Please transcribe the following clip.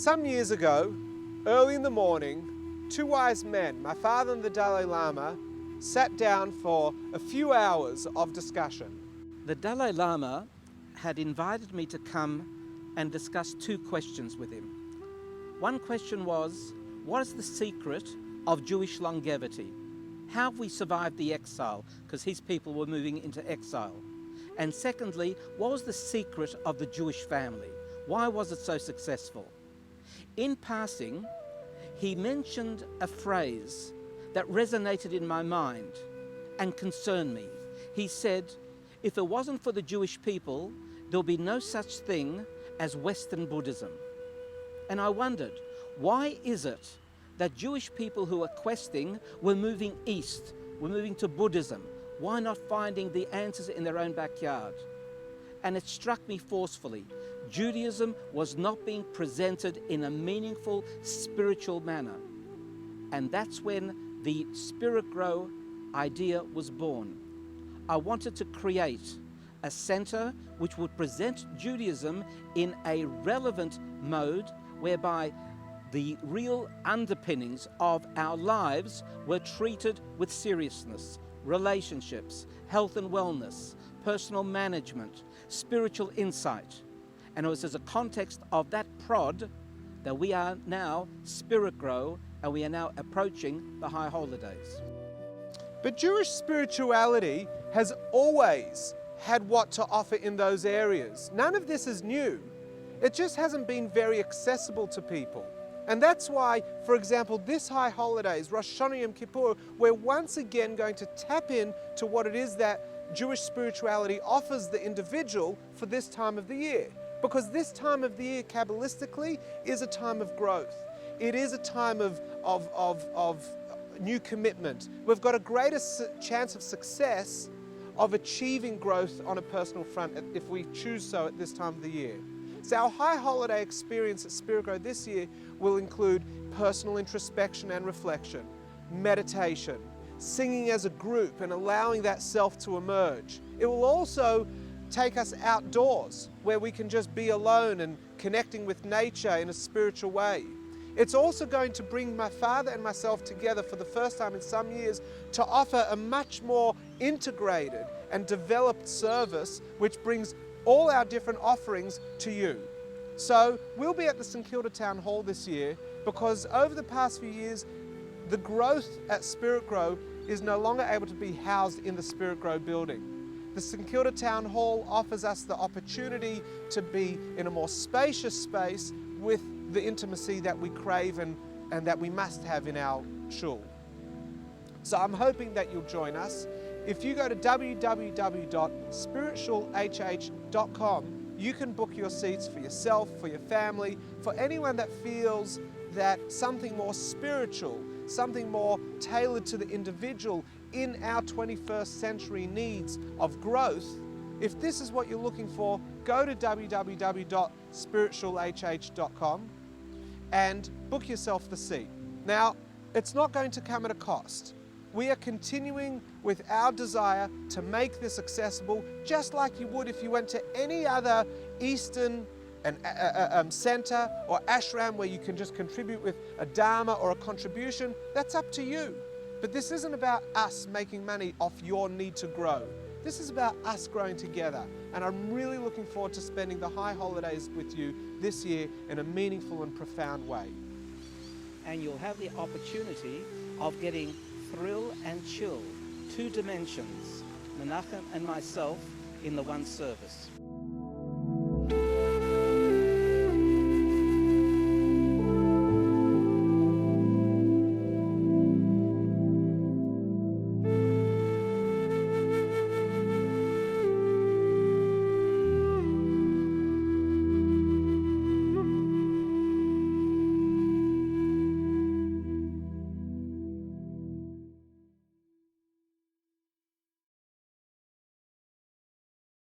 Some years ago, early in the morning, two wise men, my father and the Dalai Lama, sat down for a few hours of discussion. The Dalai Lama had invited me to come and discuss two questions with him. One question was, what is the secret of Jewish longevity? How have we survived the exile? Because his people were moving into exile. And secondly, what was the secret of the Jewish family? Why was it so successful? In passing, he mentioned a phrase that resonated in my mind and concerned me. He said, if it wasn't for the Jewish people, there'll be no such thing as Western Buddhism. And I wondered, why is it that Jewish people who are questing were moving east, were moving to Buddhism? Why not finding the answers in their own backyard? And it struck me forcefully. Judaism was not being presented in a meaningful, spiritual manner. And that's when the Spiritgrow idea was born. I wanted to create a center which would present Judaism in a relevant mode whereby the real underpinnings of our lives were treated with seriousness. Relationships, health and wellness, personal management, spiritual insight. And it was as a context of that prod that we are now Spiritgrow, and we are now approaching the high holidays. But Jewish spirituality has always had what to offer in those areas. None of this is new. It just hasn't been very accessible to people. And that's why, for example, this high holidays, Rosh Hashana and Kippur, we're once again going to tap in to what it is that Jewish spirituality offers the individual for this time of the year. Because this time of the year, Kabbalistically, is a time of growth. It is a time of new commitment. We've got a greater chance of success of achieving growth on a personal front if we choose so at this time of the year. So our high holiday experience at Spirigrow this year will include personal introspection and reflection, meditation, singing as a group and allowing that self to emerge. It will also take us outdoors where we can just be alone and connecting with nature in a spiritual way. It's also going to bring my father and myself together for the first time in some years to offer a much more integrated and developed service which brings all our different offerings to you. So we'll be at the St Kilda Town Hall this year because over the past few years, the growth at Spiritgrow is no longer able to be housed in the Spiritgrow building. The St Kilda Town Hall offers us the opportunity to be in a more spacious space with the intimacy that we crave and that we must have in our shul. So I'm hoping that you'll join us. If you go to www.spiritshulhh.com, you can book your seats for yourself, for your family, for anyone that feels that something more spiritual, something more tailored to the individual in our 21st century needs of growth. If this is what you're looking for, go to www.spiritshulhh.com and book yourself the seat. Now, it's not going to come at a cost. We are continuing with our desire to make this accessible, just like you would if you went to any other Eastern center or ashram where you can just contribute with a dharma or a contribution. That's up to you. But this isn't about us making money off your need to grow. This is about us growing together. And I'm really looking forward to spending the high holidays with you this year in a meaningful and profound way. And you'll have the opportunity of getting thrill and chill, two dimensions, Menachem and myself in the one service.